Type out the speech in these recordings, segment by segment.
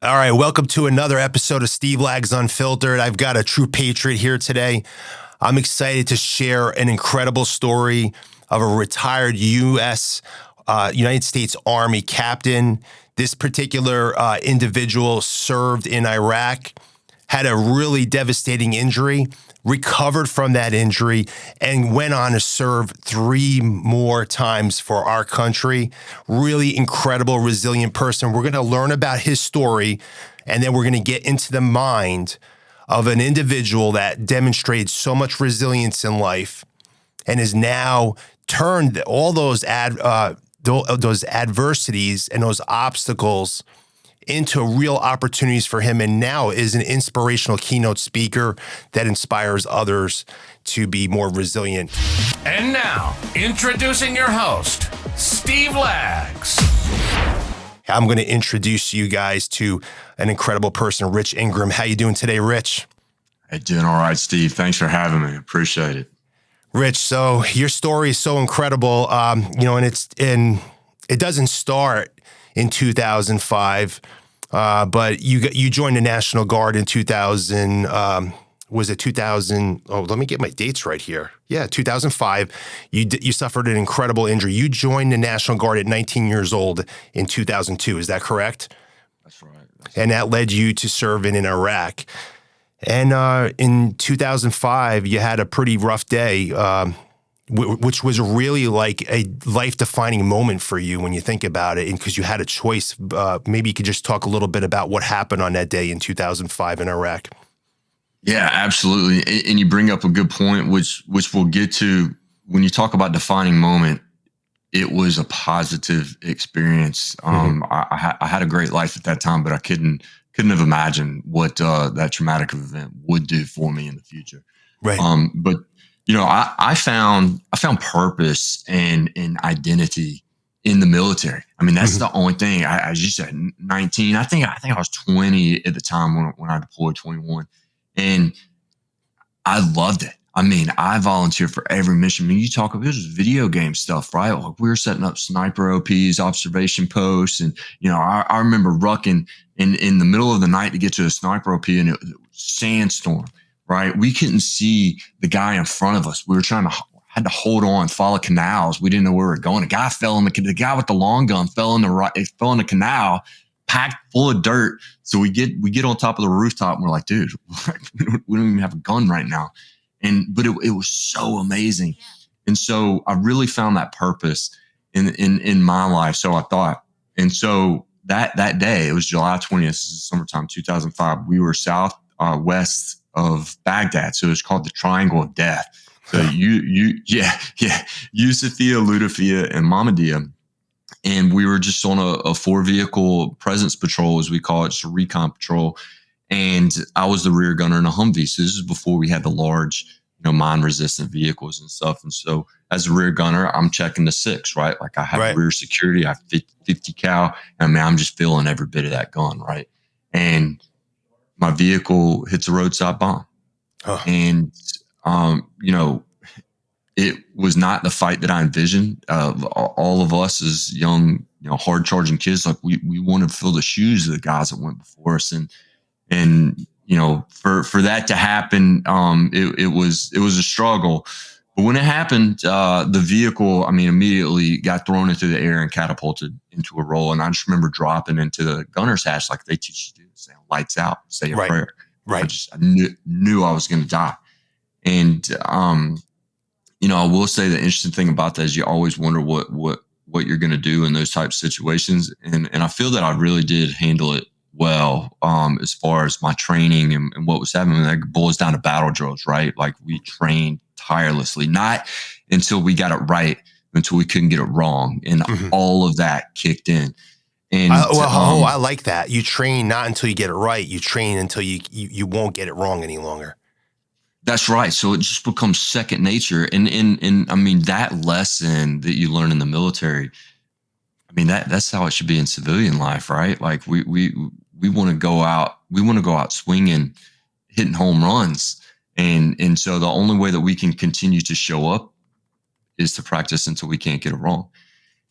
All right, welcome to another episode of Steve Lags Unfiltered. I've got a true patriot here today. I'm excited to share an incredible story of a retired United States Army captain. This particular individual served in Iraq, had a really devastating injury, recovered from that injury, and went on to serve 3 more times for our country. Really incredible, resilient person. We're going to learn about his story, and then we're going to get into the mind of an individual that demonstrated so much resilience in life and has now turned all those adversities and those obstacles into real opportunities for him, and now is an inspirational keynote speaker that inspires others to be more resilient. And now, introducing your host, Steve Lags. I'm going to introduce you guys to an incredible person, Rich Ingram. How you doing today, Rich? Hey, doing all right, Steve. Thanks for having me. Appreciate it. Rich, so your story is so incredible, and it doesn't start in 2005, but you joined the National Guard in 2000. Was it 2000? Oh, let me get my dates right here. Yeah, 2005. You suffered an incredible injury. You joined the National Guard at 19 years old in 2002. Is that correct? That's right. And that led you to serving in Iraq. And in 2005, you had a pretty rough day, which was really like a life-defining moment for you when you think about it, and because you had a choice. Maybe you could just talk a little bit about what happened on that day in 2005 in Iraq. Yeah, absolutely. And you bring up a good point, which we'll get to. When you talk about defining moment, it was a positive experience. I had a great life at that time, but I couldn't have imagined what that traumatic event would do for me in the future. Right. But I found purpose and identity in the military. I mean, that's the only thing. As you said, 19. I think I was 20 at the time when I deployed, 21, and I loved it. I mean, I volunteered for every mission. I mean, you talk about this video game stuff, right? Like we were setting up sniper OPs, observation posts, and I remember rucking in the middle of the night to get to a sniper OP, and it was sandstorm. Right. We couldn't see the guy in front of us. We were had to hold on, follow canals. We didn't know where we were going. The guy with the long gun fell in the canal, packed full of dirt. So we get on top of the rooftop and we're like, dude, we don't even have a gun right now. But it was so amazing. And so I really found that purpose in my life. So I thought, and so that day, it was July 20th, this is summertime, 2005. We were west of Baghdad. So it's called the Triangle of Death. So Yusufia, Ludufia, and Mahmudia. And we were just on a 4-vehicle presence patrol, as we call it, just a recon patrol. And I was the rear gunner in a Humvee. So this is before we had the large, mine-resistant vehicles and stuff. And so as a rear gunner, I'm checking the 6, right? Like I have rear security, I have 50 cal. And I'm just feeling every bit of that gun, right? And my vehicle hits a roadside bomb. And, it was not the fight that I envisioned. All of us as young, hard charging kids, like we wanted to fill the shoes of the guys that went before us. And for that to happen, it was a struggle. But when it happened, the vehicle, immediately got thrown into the air and catapulted into a roll. And I just remember dropping into the gunner's hatch like they teach you to do, saying lights out, say a prayer. Right. I knew I was going to die. And, I will say the interesting thing about that is you always wonder what you're going to do in those types of situations. And I feel that I really did handle it well, as far as my training and what was happening. That boils down to battle drills, right? Like we trained tirelessly, not until we got it right, until we couldn't get it wrong. And all of that kicked in. And I like that. You train not until you get it right. You train until you won't get it wrong any longer. That's right. So it just becomes second nature. And that lesson that you learn in the military, that's how it should be in civilian life, right? Like we want to go out swinging, hitting home runs. And so the only way that we can continue to show up is to practice until we can't get it wrong.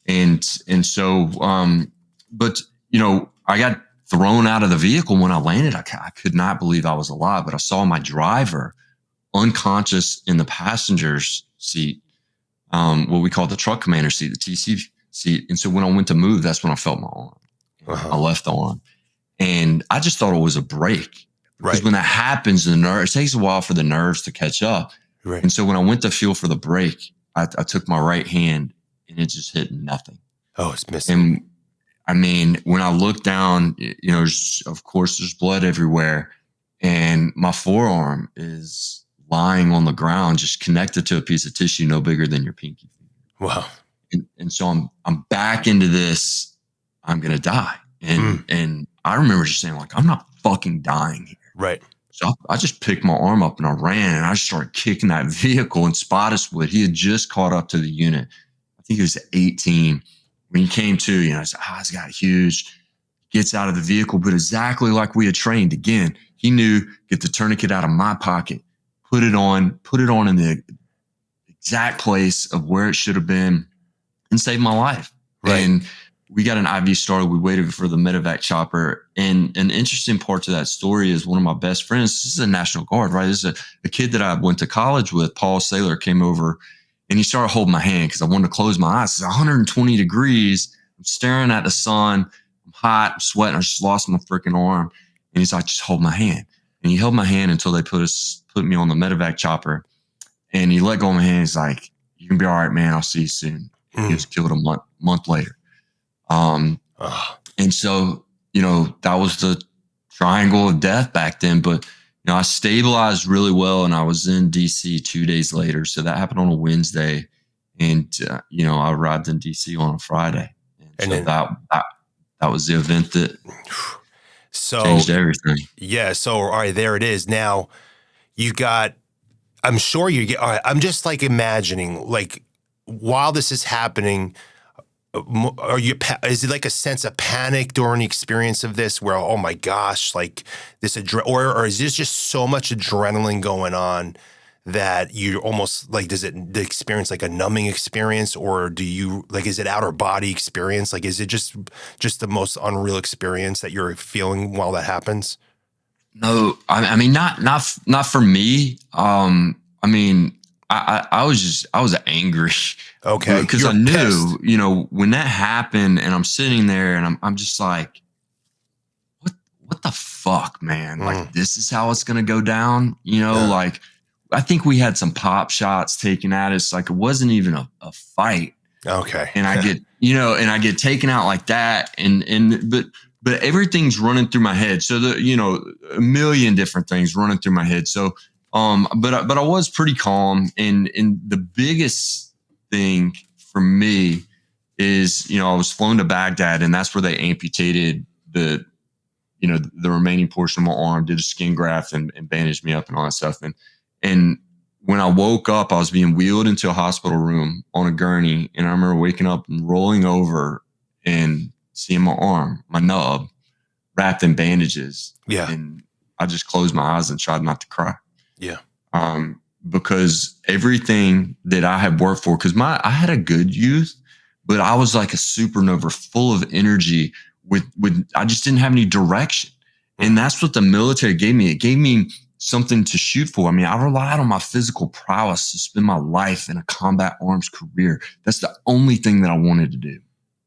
And so, but I got thrown out of the vehicle. When I landed, I could not believe I was alive, but I saw my driver unconscious in the passenger's seat, what we call the truck commander seat, the TC seat. And so when I went to move, that's when I felt my arm, my left arm. And I just thought it was a break. Because when that happens, it takes a while for the nerves to catch up. Right. And so when I went to feel for the break, I took my right hand and it just hit nothing. Oh, it's missing. And I mean, when I looked down, of course, there's blood everywhere. And my forearm is lying on the ground, just connected to a piece of tissue no bigger than your pinky finger. Wow. And so I'm back into this. I'm going to die. And I remember just saying, like, I'm not fucking dying here. Right. So I just picked my arm up and I ran and I started kicking that vehicle. And Spottiswood, he had just caught up to the unit. I think he was 18. When he came to, his eyes got huge, gets out of the vehicle, but exactly like we had trained. Again, he knew, get the tourniquet out of my pocket, put it on in the exact place of where it should have been and saved my life. Right. And we got an IV started. We waited for the medevac chopper. And an interesting part to that story is one of my best friends. This is a National Guard, right? This is a kid that I went to college with, Paul Saylor, came over and he started holding my hand because I wanted to close my eyes. It's 120 degrees. I'm staring at the sun. I'm hot. I'm sweating. I just lost my freaking arm. And he's like, just hold my hand. And he held my hand until they put me on the medevac chopper. And he let go of my hand. He's like, you can be all right, man. I'll see you soon. He was killed a month later. And so, that was the triangle of death back then. But, I stabilized really well and I was in DC 2 days later. So that happened on a Wednesday. And, I arrived in DC on a Friday. And so that was the event that changed everything. Yeah. So, all right, there it is. Now I'm sure you get, all right, I'm just like imagining, like, while this is happening, is it like a sense of panic during the experience of this where, oh my gosh, like this, or is this just so much adrenaline going on that you almost like, does the experience like a numbing experience, or do you like, is it outer body experience? Like, is it just the most unreal experience that you're feeling while that happens? No, I mean, not for me. I was angry. Okay. Because I knew, when that happened and I'm sitting there and I'm just like, what the fuck, man? Like, this is how it's going to go down. Like, I think we had some pop shots taken at us. Like, it wasn't even a fight. Okay. And I get taken out like that. But everything's running through my head. So a million different things running through my head. So, but I was pretty calm. And the biggest thing for me is, I was flown to Baghdad and that's where they amputated the remaining portion of my arm, did a skin graft and bandaged me up and all that stuff. And when I woke up, I was being wheeled into a hospital room on a gurney. And I remember waking up and rolling over and seeing my arm, my nub, wrapped in bandages. Yeah. And I just closed my eyes and tried not to cry. Yeah. Because everything that I had worked for, because I had a good youth, but I was like a supernova full of energy I just didn't have any direction. And that's what the military gave me. It gave me something to shoot for. I mean, I relied on my physical prowess to spend my life in a combat arms career. That's the only thing that I wanted to do.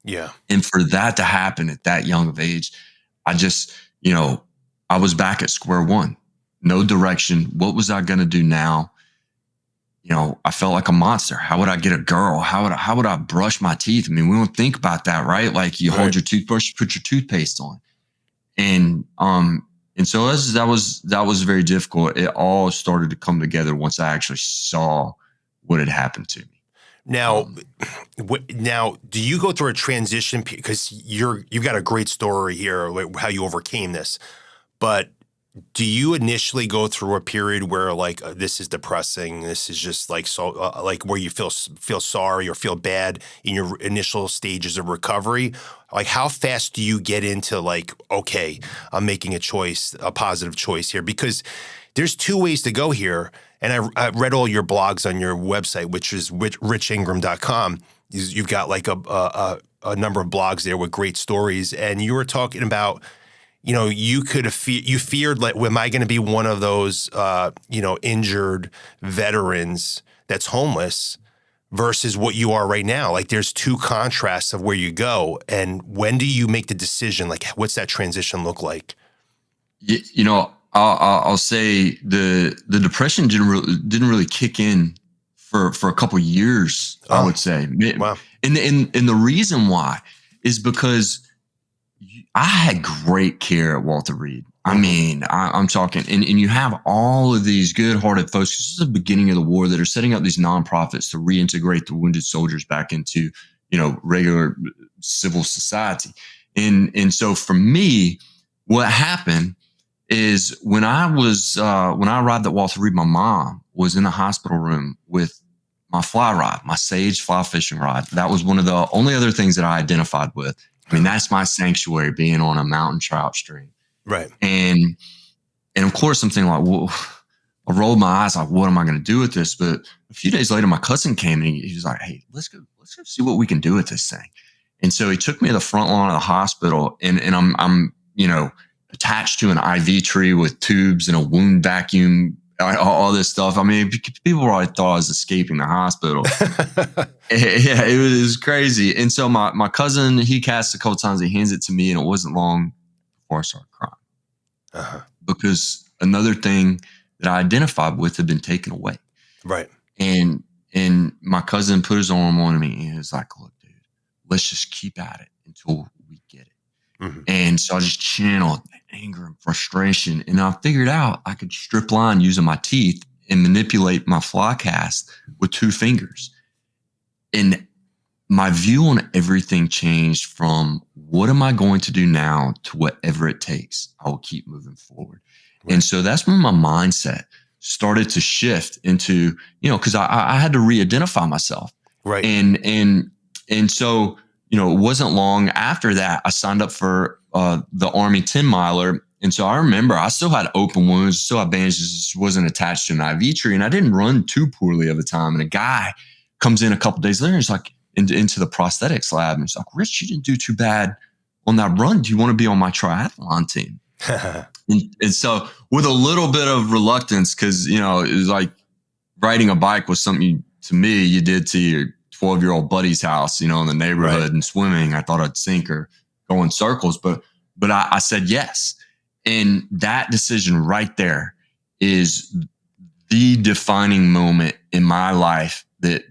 Yeah. And for that to happen at that young of age, I just, I was back at square one. No direction. What was I going to do now? I felt like a monster. How would I get a girl? How would I brush my teeth? I mean, we don't think about that, right? Like you hold your toothbrush, put your toothpaste on. And so that was very difficult. It all started to come together once I actually saw what had happened to me. Now, do you go through a transition? Because you've got a great story here, like how you overcame this, but do you initially go through a period where like this is depressing? This is just like so like where you feel sorry or feel bad in your initial stages of recovery? Like how fast do you get into like, okay, I'm making a positive choice here? Because there's two ways to go here. And I read all your blogs on your website, which is richingram.com. You've got like a number of blogs there with great stories. And you were talking about, you could have you feared, like, am I going to be one of those, injured veterans that's homeless versus what you are right now? Like, there's two contrasts of where you go. And when do you make the decision? Like, what's that transition look like? I'll say the depression didn't really kick in for a couple of years. I would say. Wow. And the reason why is because I had great care at Walter Reed. I mean, I'm talking, and you have all of these good-hearted folks. This is the beginning of the war that are setting up these nonprofits to reintegrate the wounded soldiers back into, regular civil society. And so for me, what happened is when I arrived at Walter Reed, my mom was in the hospital room with my fly rod, my Sage fly fishing rod. That was one of the only other things that I identified with. I mean, that's my sanctuary, being on a mountain trout stream. Right. And of course, I'm thinking like, well, I rolled my eyes like, what am I going to do with this? But a few days later, my cousin came and he was like, hey, let's go see what we can do with this thing. And so he took me to the front lawn of the hospital, and I'm attached to an IV tree with tubes and a wound vacuum, all this stuff. I mean, people probably thought I was escaping the hospital. Yeah, it was crazy. And so my cousin, he cast a couple times, he hands it to me, and it wasn't long before I started crying. Because another thing that I identified with had been taken away. Right. And my cousin put his arm on me, and he was like, look, dude, let's just keep at it until we get it. Mm-hmm. And so I just channeled anger and frustration, and I figured out I could strip line using my teeth and manipulate my fly cast with 2 fingers. And my view on everything changed from what am I going to do now to whatever it takes. I will keep moving forward. Right. And so that's when my mindset started to shift into, because I had to re-identify myself. Right. And so, it wasn't long after that I signed up for the Army 10 miler. And so I remember I still had open wounds, still had bandages, wasn't attached to an IV tree, and I didn't run too poorly at the time. And a guy comes in a couple days later, and he's like, into the prosthetics lab, and he's like, Rich, you didn't do too bad on that run. Do you want to be on my triathlon team? and so with a little bit of reluctance, because, it was like riding a bike was something to me you did to your 12-year-old buddy's house, in the neighborhood. Right. And swimming, I thought I'd sink or go in circles, but I said yes. And that decision right there is the defining moment in my life that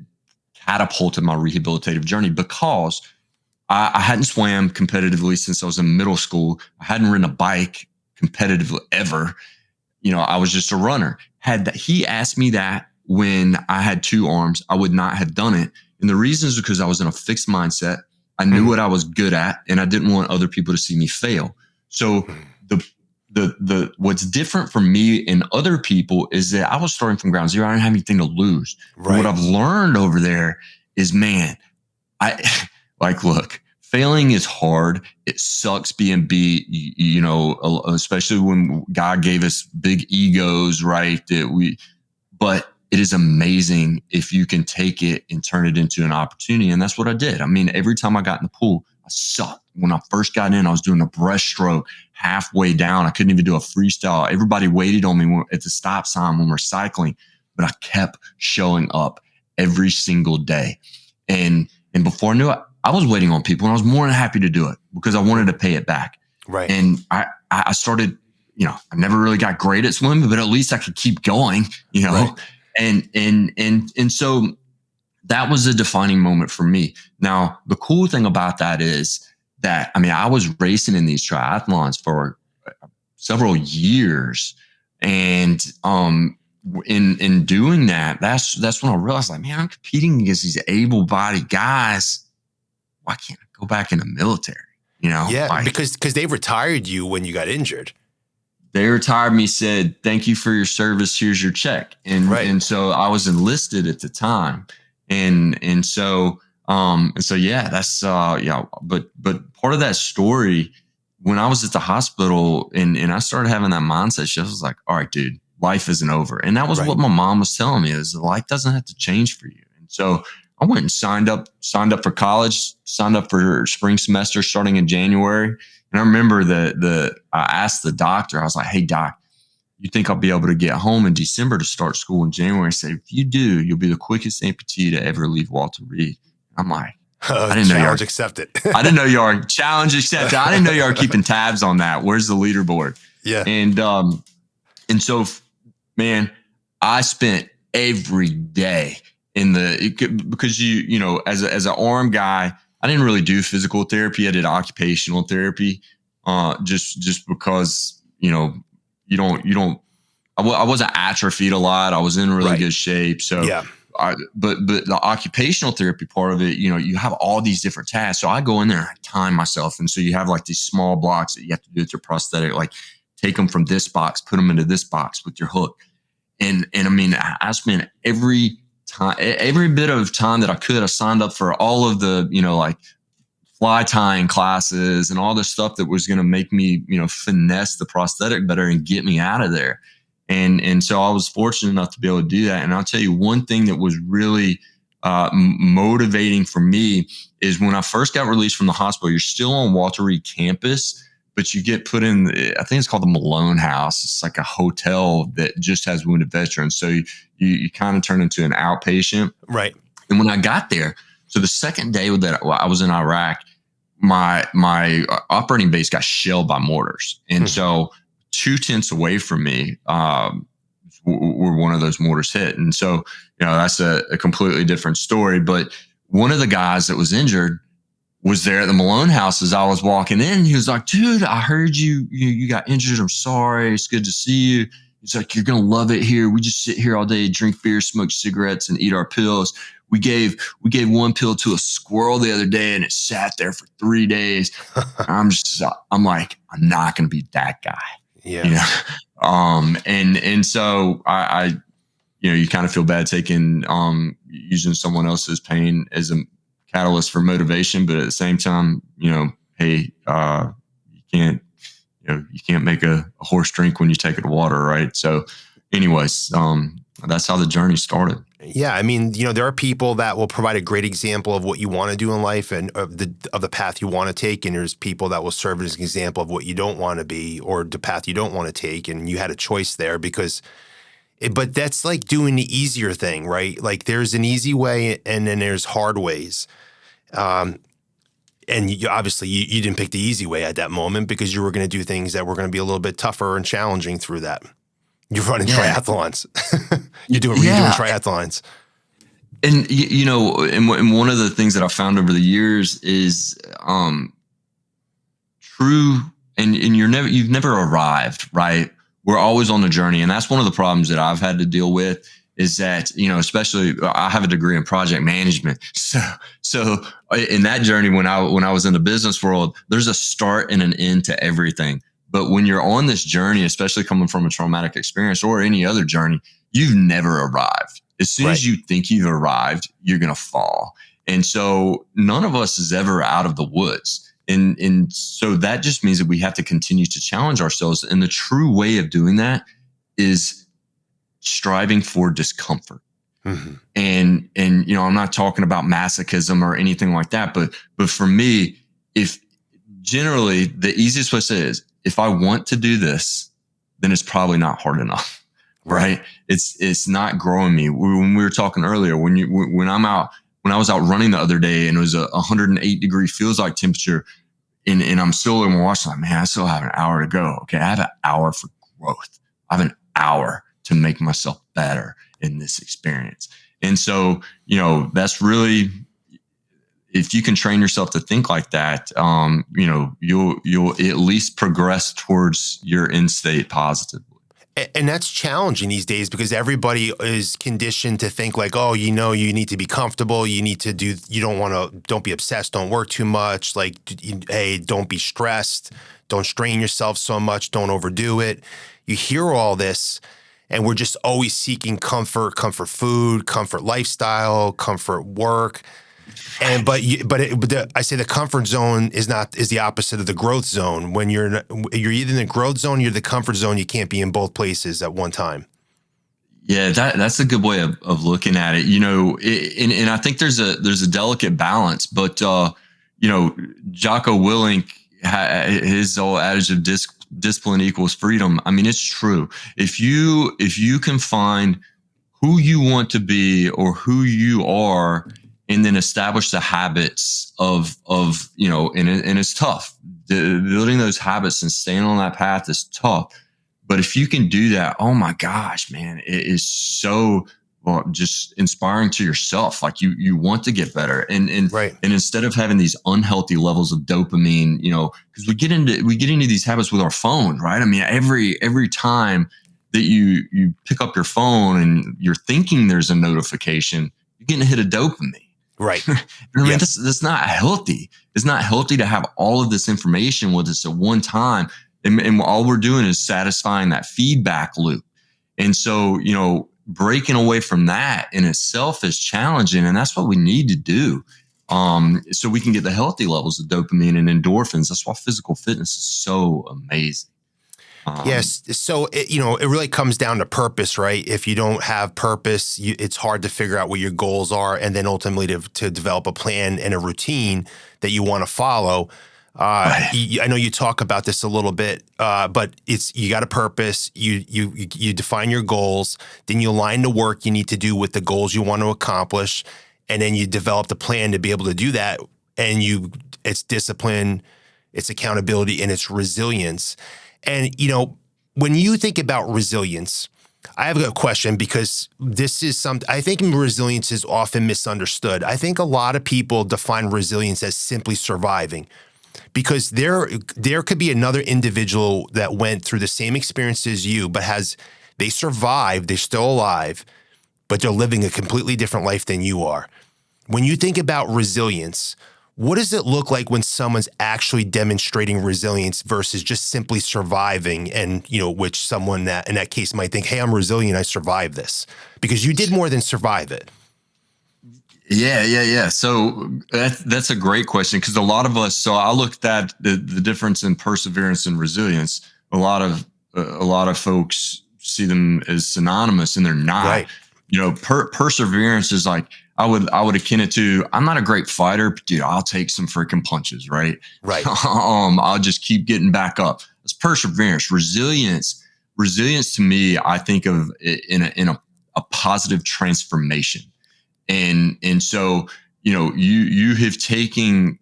catapulted my rehabilitative journey, because I hadn't swam competitively since I was in middle school. I hadn't ridden a bike competitively ever. I was just a runner. Had he asked me that when I had 2 arms, I would not have done it. And the reason is because I was in a fixed mindset. I knew what I was good at, and I didn't want other people to see me fail. So the what's different from me and other people is that I was starting from ground zero. I didn't have anything to lose. Right. What I've learned over there is, man, look, failing is hard. It sucks being beat, especially when God gave us big egos, right? But it is amazing if you can take it and turn it into an opportunity. And that's what I did. I mean, every time I got in the pool, I sucked. When I first got in, I was doing a breaststroke halfway down. I couldn't even do a freestyle. Everybody waited on me at the stop sign when we're cycling, but I kept showing up every single day. And before I knew it, I was waiting on people, and I was more than happy to do it because I wanted to pay it back. Right. And I started, I never really got great at swimming, but at least I could keep going, Right. And so that was a defining moment for me. Now, the cool thing about that is that, I was racing in these triathlons for several years. And in doing that, that's when I realized, like, man, I'm competing against these able-bodied guys. Why can't I go back in the military? Yeah, because they retired you when you got injured. They retired me, said, thank you for your service. Here's your check. And so I was enlisted at the time. And so yeah, that's, but part of that story, when I was at the hospital and I started having that mindset shift, I was like, all right, dude, life isn't over. And that was what my mom was telling me, is life doesn't have to change for you. And so I went and signed up for college, signed up for spring semester starting in January. And I remember I asked the doctor, I was like, hey doc, you think I'll be able to get home in December to start school in January? I said, if you do, you'll be the quickest amputee to ever leave Walter Reed. I'm like, I didn't know challenge accepted. I didn't know you are challenge accepted. I didn't know you are keeping tabs on that. Where's the leaderboard? Yeah. And so, man, I spent every day because you know, as an arm guy, I didn't really do physical therapy. I did occupational therapy, just because, you know, I wasn't atrophied a lot. I was in really good shape. So, yeah. But the occupational therapy part of it, you know, you have all these different tasks. So I go in there and I time myself. And so you have like these small blocks that you have to do with your prosthetic, like take them from this box, put them into this box with your hook. And I mean, I spent every bit of time that I could. I signed up for all of the, you know, like fly tying classes and all this stuff that was going to make me, you know, finesse the prosthetic better and get me out of there. And so I was fortunate enough to be able to do that. And I'll tell you one thing that was really motivating for me is when I first got released from the hospital, you're still on Walter Reed campus, but you get put in, I think it's called the Malone House. It's like a hotel that just has wounded veterans. So you kind of turn into an outpatient. Right. And when I got there, so the second day that I was in Iraq, my operating base got shelled by mortars. And so 2 tents away from me were one of those mortars hit. And so, you know, that's a completely different story. But one of the guys that was injured was there at the Malone House as I was walking in. He was like, dude, I heard you got injured. I'm sorry. It's good to see you. He's like, you're going to love it here. We just sit here all day, drink beer, smoke cigarettes, and eat our pills. We gave one pill to a squirrel the other day and it sat there for 3 days. I'm like, I'm not going to be that guy. Yeah. You know? And so I you know, you kind of feel bad taking, using someone else's pain as a catalyst for motivation, but at the same time, you know, hey, you can't make a horse drink when you take it to water. Right. So anyways, that's how the journey started. Yeah, I mean, you know, there are people that will provide a great example of what you want to do in life and of the path you want to take, and there's people that will serve as an example of what you don't want to be or the path you don't want to take, and you had a choice there but that's like doing the easier thing, right? Like there's an easy way and then there's hard ways. And obviously you didn't pick the easy way at that moment because you were going to do things that were going to be a little bit tougher and challenging through that. You're running triathlons. You're doing triathlons. And, you know, and one of the things that I found over the years is true. And you've never arrived, right? We're always on the journey. And that's one of the problems that I've had to deal with is that, you know, especially I have a degree in project management. So in that journey, when I was in the business world, there's a start and an end to everything. But when you're on this journey, especially coming from a traumatic experience or any other journey, you've never arrived. As soon as you think you've arrived, you're going to fall. And so none of us is ever out of the woods. And so that just means that we have to continue to challenge ourselves. And the true way of doing that is striving for discomfort. Mm-hmm. And, you know, I'm not talking about masochism or anything like that, but for me, if generally the easiest way to say is, if I want to do this, then it's probably not hard enough, right? It's not growing me. When we were talking earlier, when I was out running the other day and it was a 108 degree feels like temperature, and I'm still in watching, like, man, I still have an hour to go. Okay, I have an hour for growth. I have an hour to make myself better in this experience. And so, you know, that's really, if you can train yourself to think like that, you know, you'll at least progress towards your end state positively. And that's challenging these days because everybody is conditioned to think like, oh, you know, you need to be comfortable. You need to don't be obsessed. Don't work too much. Like, hey, don't be stressed. Don't strain yourself so much. Don't overdo it. You hear all this and we're just always seeking comfort food, comfort lifestyle, comfort work. And I say the comfort zone is the opposite of the growth zone. When you're either in the growth zone, you're the comfort zone. You can't be in both places at one time. Yeah, that's a good way of looking at it. And I think there's a delicate balance, but Jocko Willink, his old adage of discipline equals freedom. I mean, it's true. If you can find who you want to be or who you are, and then establish the habits and it's tough. Building those habits and staying on that path is tough. But if you can do that, oh my gosh, man, it is so just inspiring to yourself. Like you want to get better. And Right. and instead of having these unhealthy levels of dopamine, because we get into these habits with our phone, right? I mean, every time that you pick up your phone and you're thinking there's a notification, you're getting a hit of dopamine. Right. I mean, Yeah. that's not healthy. It's not healthy to have all of this information with us at one time. And all we're doing is satisfying that feedback loop. And so, breaking away from that in itself is challenging. And that's what we need to do. So we can get the healthy levels of dopamine and endorphins. That's why physical fitness is so amazing. Yes. So, it really comes down to purpose, right? If you don't have purpose, it's hard to figure out what your goals are and then ultimately to develop a plan and a routine that you want to follow. Right. I know you talk about this a little bit, but you got a purpose. You define your goals, then you align the work you need to do with the goals you want to accomplish, and then you develop the plan to be able to do that. And it's discipline, it's accountability, and it's resilience. And when you think about resilience, I have a question because this is I think resilience is often misunderstood. I think a lot of people define resilience as simply surviving. Because there could be another individual that went through the same experience as you, but they survived, they're still alive, but they're living a completely different life than you are. When you think about resilience, what does it look like when someone's actually demonstrating resilience versus just simply surviving? And, which someone that in that case might think, hey, I'm resilient, I survived this. Because you did more than survive it. Yeah. So that's a great question because a lot of us. So I looked at the difference in perseverance and resilience. A lot of folks see them as synonymous, and they're not. Right. Perseverance is like I would akin it to. I'm not a great fighter, but dude, I'll take some freaking punches, right? Right. I'll just keep getting back up. It's perseverance. Resilience to me, I think of it in a positive transformation. And so, you have taken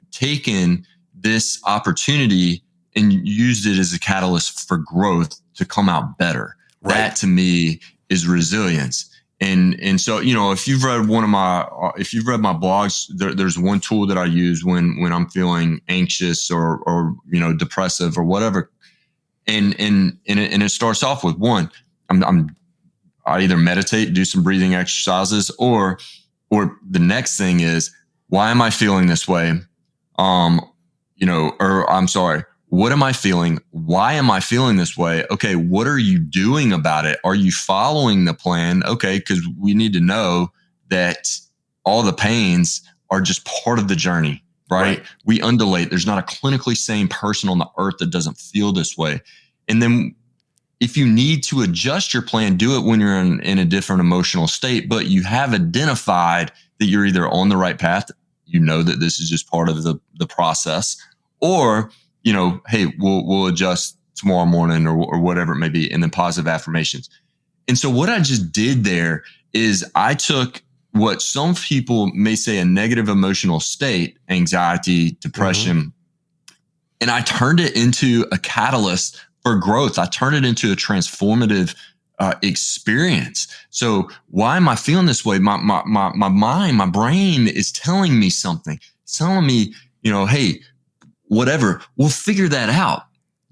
this opportunity and used it as a catalyst for growth to come out better. Right. That to me is resilience. And so, if you've read my blogs, there's one tool that I use when I'm feeling anxious or depressive or whatever. And it starts off with one, I either meditate, do some breathing exercises, or the next thing is, why am I feeling this way? Or I'm sorry, what am I feeling? Why am I feeling this way? Okay, what are you doing about it? Are you following the plan? Okay, because we need to know that all the pains are just part of the journey, right? We undulate. There's not a clinically sane person on the earth that doesn't feel this way. And then if you need to adjust your plan, do it when you're in a different emotional state, but you have identified that you're either on the right path, that this is just part of the process, or, hey, we'll adjust tomorrow morning or whatever it may be, and then positive affirmations. And so what I just did there is I took what some people may say a negative emotional state, anxiety, depression, and I turned it into a catalyst for growth. I turned it into a transformative experience. So why am I feeling this way? My mind, my brain is telling me something. It's telling me, hey, whatever, we'll figure that out.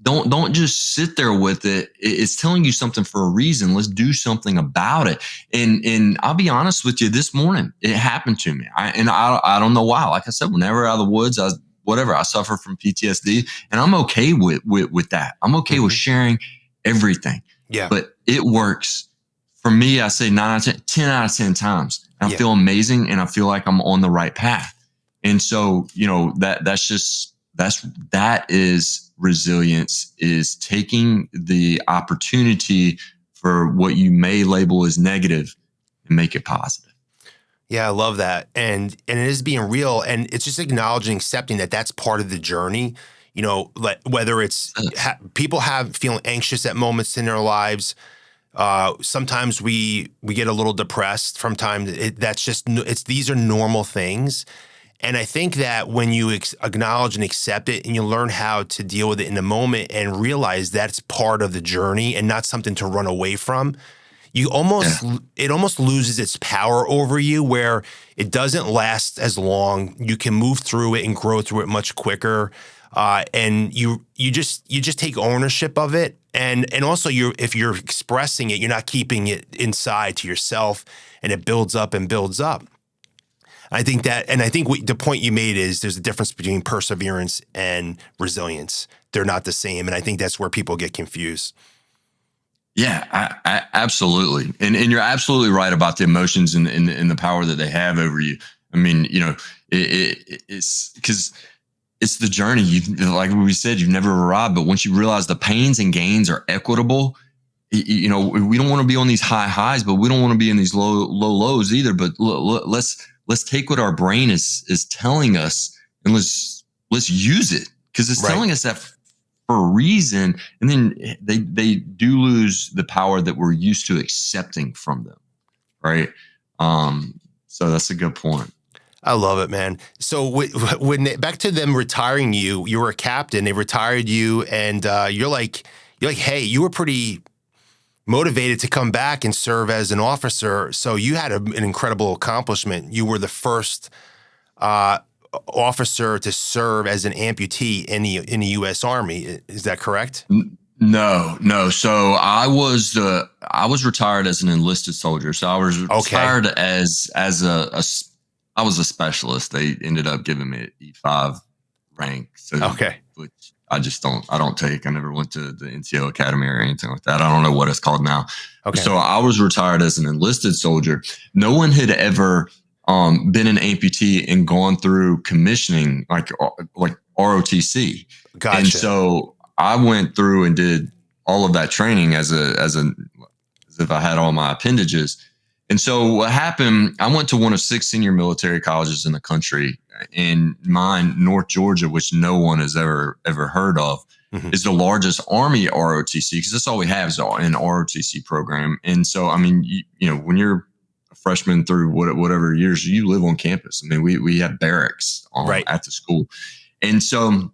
Don't just sit there with it. It's telling you something for a reason. Let's do something about it. And I'll be honest with you, this morning it happened to me. I don't know why. Like I said, whenever out of the woods, I suffer from PTSD, and I'm okay with that. I'm okay with sharing everything. Yeah. But it works for me. I say 10 out of 10 times. I feel amazing, and I feel like I'm on the right path. And so, that is resilience, is taking the opportunity for what you may label as negative and make it positive. Yeah, I love that. And it is being real, and it's just acknowledging, accepting that that's part of the journey. You know, like whether it's people have feeling anxious at moments in their lives. Sometimes we get a little depressed from time. These are normal things. And I think that when you acknowledge and accept it, and you learn how to deal with it in the moment and realize that's part of the journey and not something to run away from, it almost loses its power over you, where it doesn't last as long. You can move through it and grow through it much quicker. And you just take ownership of it. And also if you're expressing it, you're not keeping it inside to yourself, and it builds up and builds up. I think the point you made is there's a difference between perseverance and resilience. They're not the same. And I think that's where people get confused. Yeah, I absolutely. And you're absolutely right about the emotions and the power that they have over you. I mean, you know, it's because it's the journey. Like we said, you've never arrived, but once you realize the pains and gains are equitable, you know, we don't want to be on these high highs, but we don't want to be in these low lows either. But let's take what our brain is telling us, and let's use it, because it's telling us that for a reason. And then they do lose the power that we're used to accepting from them. Right. So that's a good point. I love it, man. So back to them retiring you, you were a captain, they retired you, and you're like, hey, you were pretty motivated to come back and serve as an officer. So you had an incredible accomplishment. You were the first officer to serve as an amputee in the U.S. Army. Is that correct? No. So I was retired as an enlisted soldier. So I was retired as I was a specialist. They ended up giving me an E5 rank. So, which I don't take. I never went to the NCO Academy or anything like that. I don't know what it's called now. Okay. So I was retired as an enlisted soldier. No one had ever been an amputee and gone through commissioning like ROTC. Gotcha. And so I went through and did all of that training as if I had all my appendages. And so what happened, I went to one of 6 senior military colleges in the country, in mine, North Georgia, which no one has ever heard of, is the largest Army ROTC, because that's all we have is an ROTC program. And so, I mean, you know, when you're a freshman through whatever years, you live on campus. I mean, we have barracks at the school. And so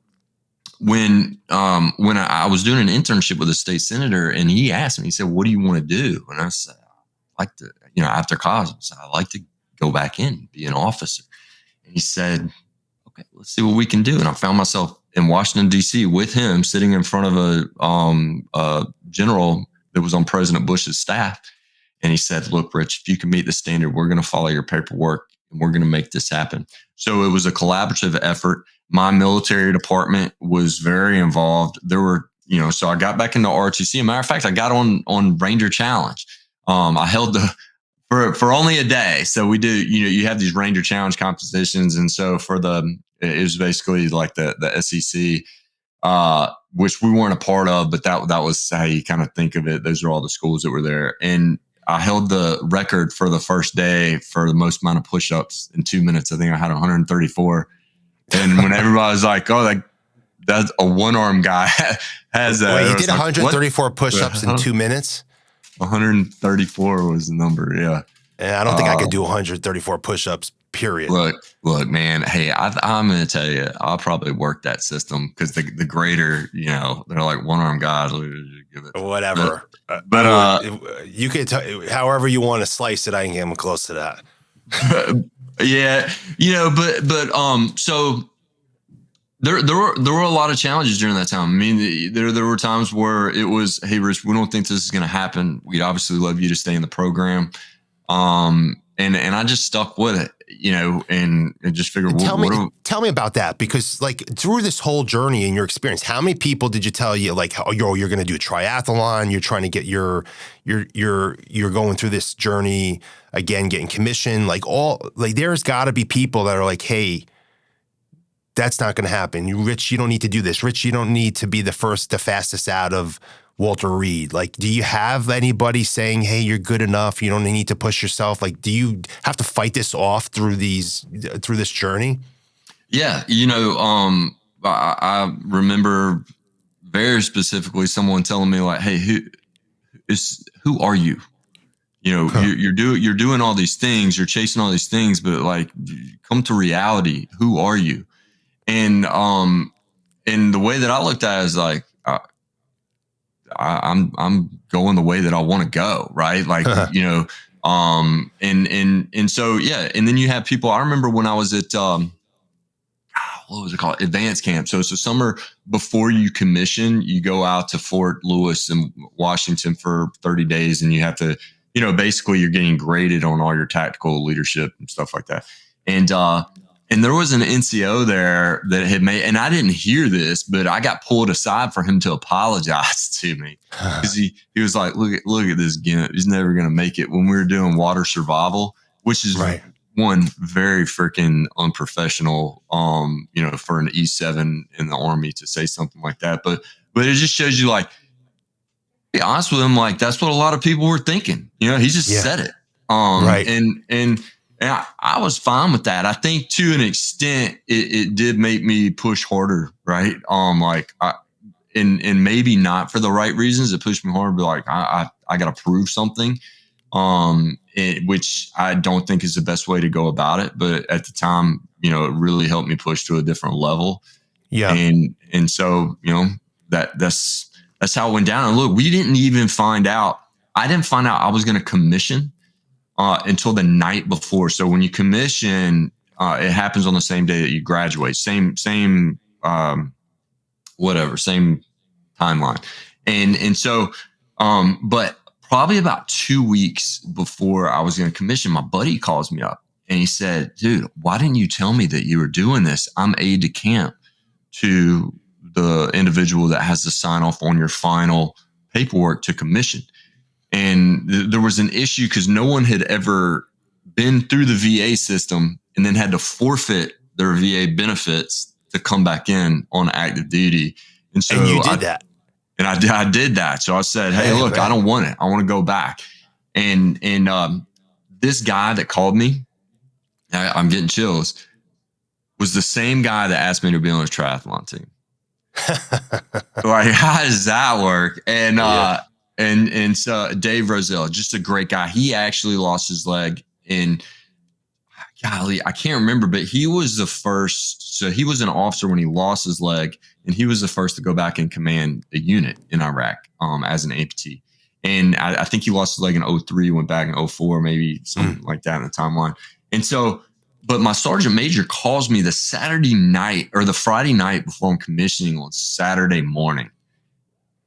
when I was doing an internship with a state senator, and he asked me, he said, "What do you want to do?" And I said, "I like to, you know, after college, I like to go back in, be an officer." And he said, "Okay, let's see what we can do." And I found myself in Washington, D.C. with him, sitting in front of a general that was on President Bush's staff. And he said, "Look, Rich, if you can meet the standard, we're going to follow your paperwork, and we're going to make this happen." So it was a collaborative effort. My military department was very involved. There were, you know, so I got back into ROTC. As a matter of fact, I got on Ranger Challenge. I held for only a day. So we do, you know, you have these Ranger Challenge competitions. And so it was basically like the SEC, which we weren't a part of, but that was how you kind of think of it. Those are all the schools that were there. And I held the record for the first day for the most amount of push-ups in 2 minutes. I think I had 134. And when everybody was like, "Oh, that's a one-arm guy has that." Wait, you did 134 push-ups in 2 minutes? 134 was the number, yeah. And I don't think I could do 134 push-ups, period. Look, man. Hey, I'm going to tell you, I'll probably work that system, because the greater, you know, they're like one-arm guys. Give it whatever. But you could, however you want to slice it, I can get close to that. Yeah, you know, but so there were a lot of challenges during that time. I mean, there were times where it was, "Hey, Rich, we don't think this is going to happen. We'd obviously love you to stay in the program." And I just stuck with it, you know, and just figured. Tell me about that, because like through this whole journey in your experience, how many people did you tell you like, "Oh, you're going to do a triathlon. You're trying to get you're going through this journey again, getting commissioned." There's got to be people that are like, "Hey, that's not going to happen. Rich, you don't need to do this. Rich, you don't need to be the fastest out of Walter Reed? Like, do you have anybody saying, hey, you're good enough, you don't need to push yourself? Like, do you have to fight this off through this journey? Yeah. I remember very specifically someone telling me like, hey, who are you? You're doing all these things, you're chasing all these things, but like, come to reality. Who are you? And the way that I looked at it is like, I'm going the way that I want to go. Right. Like, and so, yeah. And then you have people, I remember when I was at, what was it called? Advanced camp. So it's a summer before you commission, you go out to Fort Lewis in Washington for 30 days, and you have to, basically you're getting graded on all your tactical leadership and stuff like that. And there was an NCO there that had made, and I didn't hear this, but I got pulled aside for him to apologize to me because he was like, look at this gimp. He's never going to make it. When we were doing water survival, which is right. One, very freaking unprofessional, for an E7 in the Army to say something like that. But it just shows you, like, to be honest with him, like, that's what a lot of people were thinking. He just said it. Right. And I was fine with that. I think to an extent, it did make me push harder. Right. And maybe not for the right reasons. It pushed me hard, but like, I got to prove something. Which I don't think is the best way to go about it. But at the time, it really helped me push to a different level. Yeah. And so, that's how it went down. And look, we didn't even find out. I didn't find out I was going to commission until the night before. So when you commission, it happens on the same day that you graduate. Same timeline. And so, but probably about 2 weeks before I was going to commission, my buddy calls me up and he said, dude, why didn't you tell me that you were doing this? I'm aide de camp to the individual that has to sign off on your final paperwork to commission. And there was an issue because no one had ever been through the VA system and then had to forfeit their VA benefits to come back in on active duty. And so you did that. And I did that. So I said, hey, look, I don't want it. I want to go back. And this guy that called me, I'm getting chills, was the same guy that asked me to be on his triathlon team. Like, how does that work? And and so Dave Roselle, just a great guy. He actually lost his leg in, golly, I can't remember, but he was the first. So he was an officer when he lost his leg, and he was the first to go back and command a unit in Iraq as an amputee. And I think he lost his leg in 2003, went back in 2004, maybe something like that in the timeline. And so, but my sergeant major calls me the Saturday night or the Friday night before I'm commissioning on Saturday morning.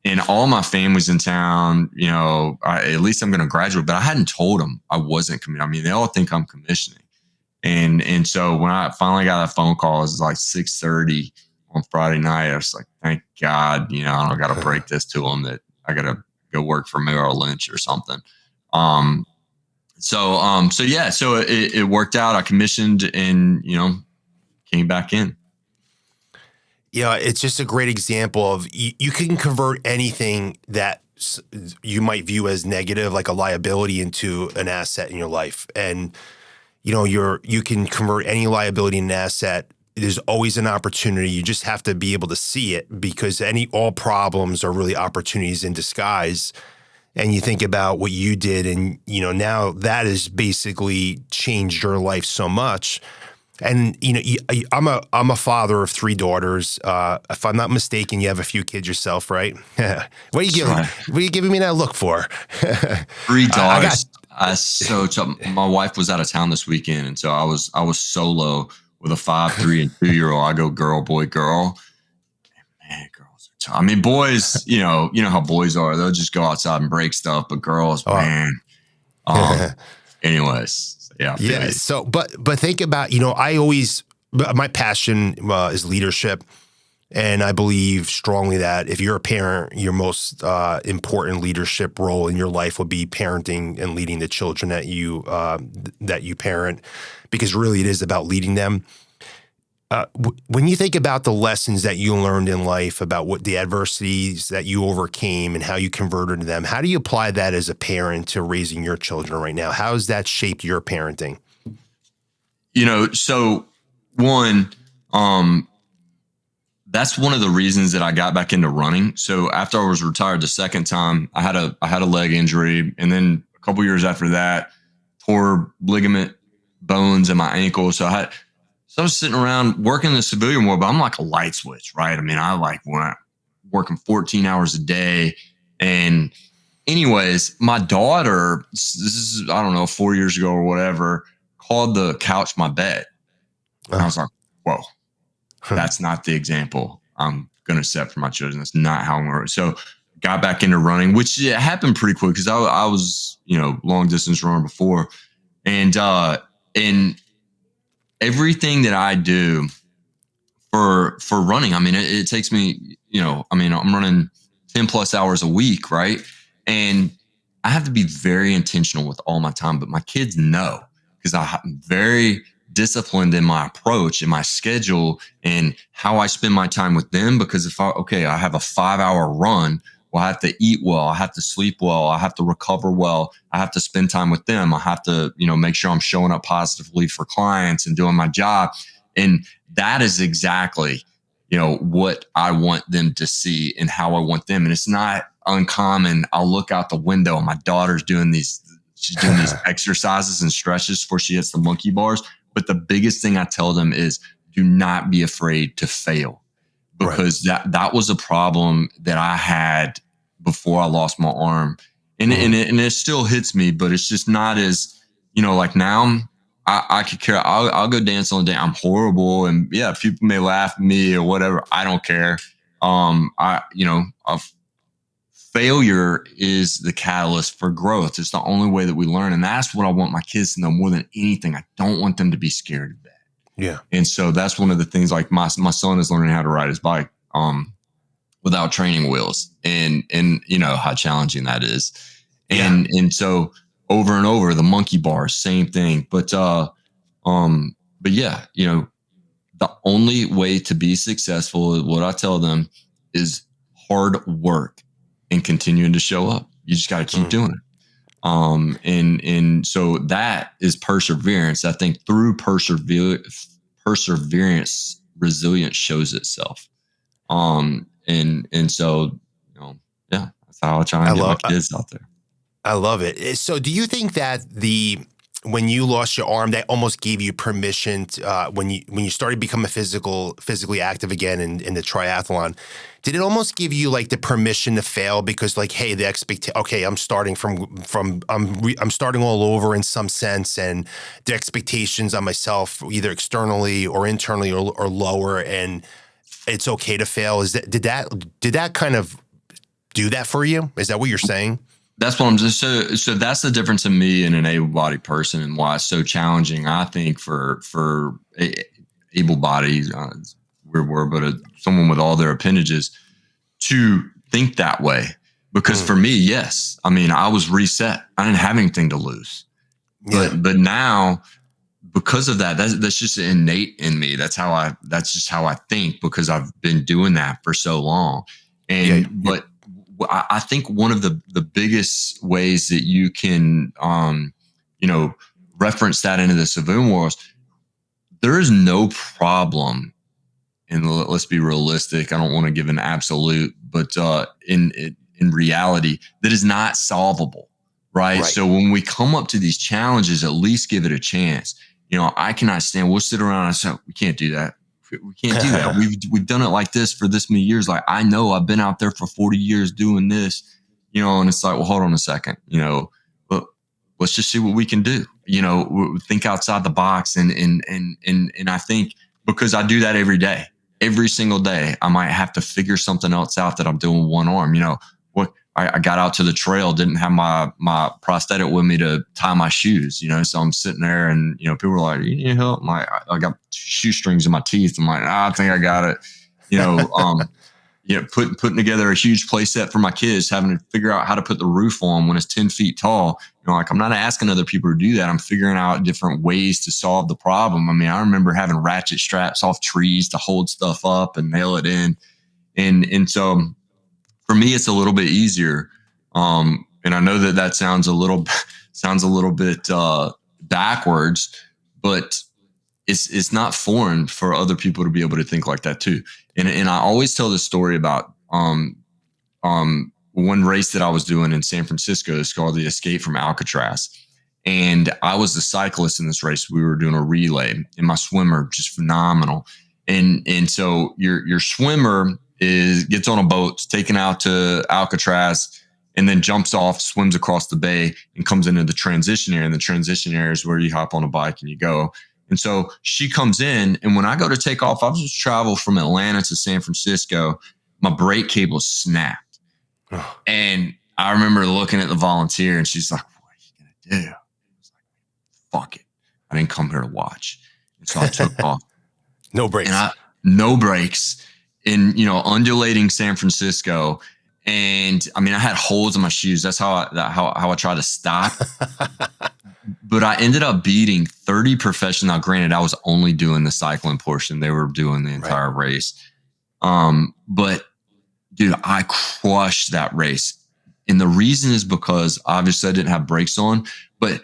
And all my family's in town, at least I'm going to graduate, but I hadn't told them I wasn't commissioning. I mean, they all think I'm commissioning. And so when I finally got that phone call, it was like 6:30 on Friday night. I was like, thank God, I don't got to break this to them that I got to go work for Merrill Lynch or something. So it worked out. I commissioned and, came back in. Yeah, it's just a great example of you can convert anything that you might view as negative, like a liability, into an asset in your life. And you can convert any liability in an asset. There's always an opportunity. You just have to be able to see it, because all problems are really opportunities in disguise. And you think about what you did, and now that has basically changed your life so much. And I'm a father of 3 daughters. If I'm not mistaken, you have a few kids yourself, right? What are you giving me that look for? 3 daughters. My wife was out of town this weekend, and so I was solo with a 5, 3, and 2-year-old. I go girl, boy, girl. Man, girls are tough. I mean, boys, you know how boys are. They'll just go outside and break stuff, but girls, man. Anyways. Yeah. So, but think about, my passion is leadership. And I believe strongly that if you're a parent, your most important leadership role in your life will be parenting and leading the children that you parent, because really it is about leading them. When you think about the lessons that you learned in life, about what the adversities that you overcame and how you converted them, how do you apply that as a parent to raising your children right now? How has that shaped your parenting? So one, that's one of the reasons that I got back into running. So after I was retired the second time, I had a leg injury, and then a couple years after that, tore ligament bones in my ankle. So I was sitting around working in the civilian world, but I'm like a light switch, right? I mean, I like went working 14 hours a day. And anyways, my daughter, this is, I don't know, 4 years ago or whatever, called the couch my bed. And I was like, whoa, that's not the example I'm going to set for my children. That's not how I'm going to. So got back into running, which happened pretty quick because I was, long distance runner before. And everything that I do for running, I mean, it takes me, I'm running 10 plus hours a week, right? And I have to be very intentional with all my time, but my kids know because I'm very disciplined in my approach and my schedule and how I spend my time with them. Because if I have a 5-hour run, well, I have to eat well, I have to sleep well, I have to recover well, I have to spend time with them, I have to, make sure I'm showing up positively for clients and doing my job. And that is exactly, what I want them to see and how I want them. And it's not uncommon. I'll look out the window and my daughter's she's doing these exercises and stretches before she hits the monkey bars. But the biggest thing I tell them is do not be afraid to fail, because that was a problem that I had before I lost my arm. And it still hits me, but it's just not as, like now I could care. I'll go dance on the day. I'm horrible. And yeah, people may laugh at me or whatever. I don't care. Failure is the catalyst for growth. It's the only way that we learn. And that's what I want my kids to know more than anything. I don't want them to be scared of that. Yeah. And so that's one of the things, like my son is learning how to ride his bike without training wheels, and how challenging that is. And so over and over, the monkey bars, same thing. But yeah, the only way to be successful, what I tell them, is hard work and continuing to show up. You just got to keep doing it. And so that is perseverance. I think through perseverance, resilience shows itself. And so, yeah, that's how I try and get my kids out there. I love it. So do you think that when you lost your arm, that almost gave you permission to, when you started becoming physically active again in the triathlon, did it almost give you like the permission to fail? Because like, hey, I'm starting I'm starting all over in some sense, and the expectations on myself, either externally or internally, are lower, and it's okay to fail. Did that kind of do that for you? Is that what you're saying? That's what I'm just so that's the difference in me and an able-bodied person, and why it's so challenging, I think, for able-bodied, weird word, but someone with all their appendages to think that way. Because for me, yes, I mean, I was reset. I didn't have anything to lose. Yeah. But now, because of that's just innate in me. That's just how I think, because I've been doing that for so long. But I think one of the biggest ways that you can, reference that into the civilian world, there is no problem. And let's be realistic. I don't want to give an absolute, but in reality, that is not solvable, right? So when we come up to these challenges, at least give it a chance. I cannot stand. We'll sit around and say, we can't do that. We can't do that. We've done it like this for this many years. Like, I know I've been out there for 40 years doing this, and it's like, well, hold on a second, but let's just see what we can do. Think outside the box. And I think because I do that every single day, I might have to figure something else out that I'm doing with one arm. I got out to the trail, didn't have my prosthetic with me to tie my shoes, so I'm sitting there and, people were like, you need help? I got shoestrings in my teeth. I'm like, I think I got it, putting together a huge play set for my kids, having to figure out how to put the roof on when it's 10 feet tall. Like I'm not asking other people to do that. I'm figuring out different ways to solve the problem. I mean, I remember having ratchet straps off trees to hold stuff up and nail it in. And so for me, it's a little bit easier. And I know that sounds a little bit backwards, but it's not foreign for other people to be able to think like that too. And I always tell this story about one race that I was doing in San Francisco. It's called the Escape from Alcatraz. And I was the cyclist in this race. We were doing a relay, and my swimmer just phenomenal. And so your swimmer gets on a boat, taken out to Alcatraz, and then jumps off, swims across the bay, and comes into the transition area. And the transition area is where you hop on a bike and you go. And so she comes in, and when I go to take off, I was just travel from Atlanta to San Francisco. My brake cable snapped. Oh. And I remember looking at the volunteer, and she's like, "What are you going to do?" I was like, "Fuck it. I didn't come here to watch." And so I took off. No brakes. No brakes in, undulating San Francisco. And I mean, I had holes in my shoes. That's how I tried to stop. But I ended up beating 30 professionals. Now, granted, I was only doing the cycling portion. They were doing the entire race. But dude, I crushed that race. And the reason is because obviously I didn't have brakes on, but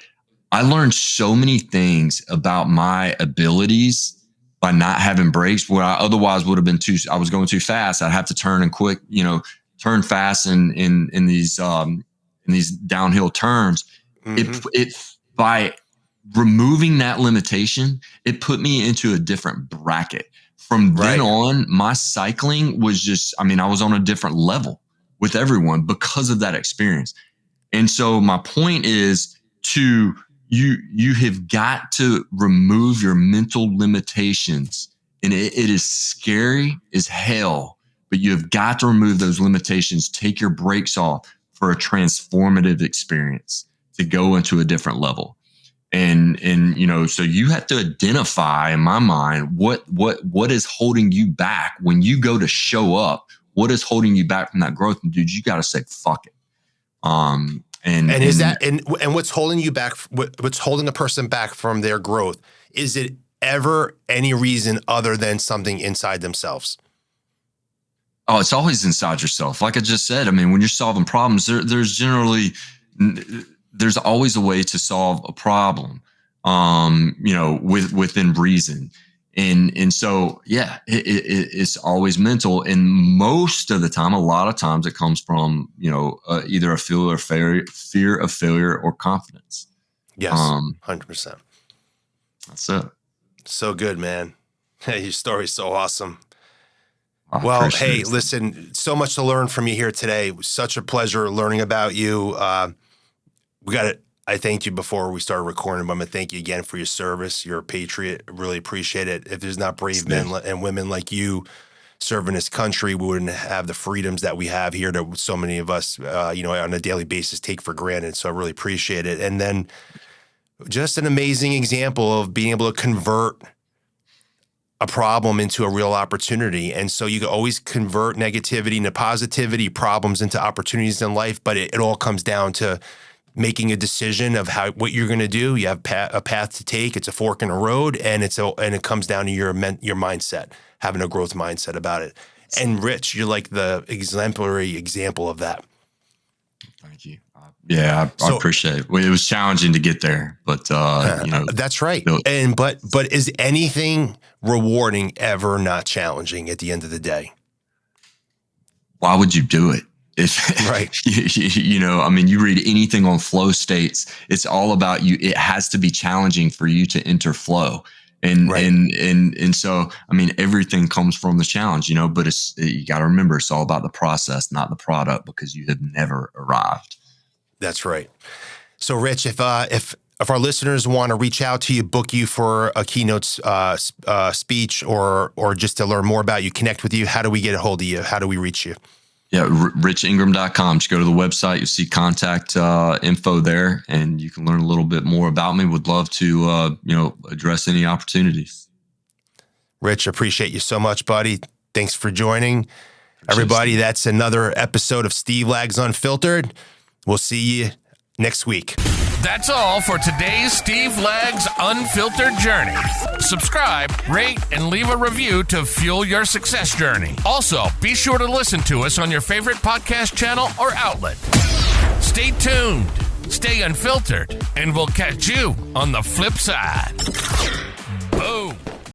I learned so many things about my abilities by not having brakes, where I otherwise would have been I was going too fast. I'd have to turn and quick, turn fast in these downhill turns. Mm-hmm. It by removing that limitation, it put me into a different bracket. From then on, my cycling was just, I was on a different level with everyone because of that experience. And so my point is you have got to remove your mental limitations. And it is scary as hell, but you have got to remove those limitations, take your brakes off for a transformative experience to go into a different level. And so you have to identify, in my mind, what is holding you back when you go to show up. What is holding you back from that growth? And dude, you got to say, fuck it. And what's holding you back? What's holding a person back from their growth? Is it ever any reason other than something inside themselves? Oh, it's always inside yourself. Like I just said, when you're solving problems, there's always a way to solve a problem, within reason. And so, yeah, it's always mental. And most of the time, a lot of times it comes from, either a fear of failure or confidence. Yes. 100%. That's it. So good, man. Your story's so awesome. Well, hey, listen, so much to learn from you here today. It was such a pleasure learning about you. I thanked you before we started recording, but I'm going to thank you again for your service. You're a patriot. I really appreciate it. If there's not brave men and women like you serving this country, we wouldn't have the freedoms that we have here that so many of us, on a daily basis take for granted. So I really appreciate it. And then just an amazing example of being able to convert a problem into a real opportunity. And so you can always convert negativity into positivity, problems into opportunities in life, but it all comes down to making a decision of what you're going to do. You have a path to take. It's a fork in the road, and it comes down to your mindset, having a growth mindset about it. And Rich, you're like the exemplary example of that. Thank you. I appreciate it. Well, it was challenging to get there, but that's right. But is anything rewarding ever not challenging at the end of the day? Why would you do it? Right. You read anything on flow states, it's all about you. It has to be challenging for you to enter flow. And so, everything comes from the challenge, but you got to remember, it's all about the process, not the product, because you have never arrived. That's right. So Rich, if our listeners want to reach out to you, book you for a keynote speech or just to learn more about you, connect with you, how do we get a hold of you? How do we reach you? Yeah, richingram.com. Just go to the website. You'll see contact info there, and you can learn a little bit more about me. Would love to, address any opportunities. Rich, appreciate you so much, buddy. Thanks for joining. Everybody, that's another episode of Steve Lags Unfiltered. We'll see you next week. That's all for today's Steve Lags Unfiltered Journey. Subscribe, rate, and leave a review to fuel your success journey. Also, be sure to listen to us on your favorite podcast channel or outlet. Stay tuned, stay unfiltered, and we'll catch you on the flip side.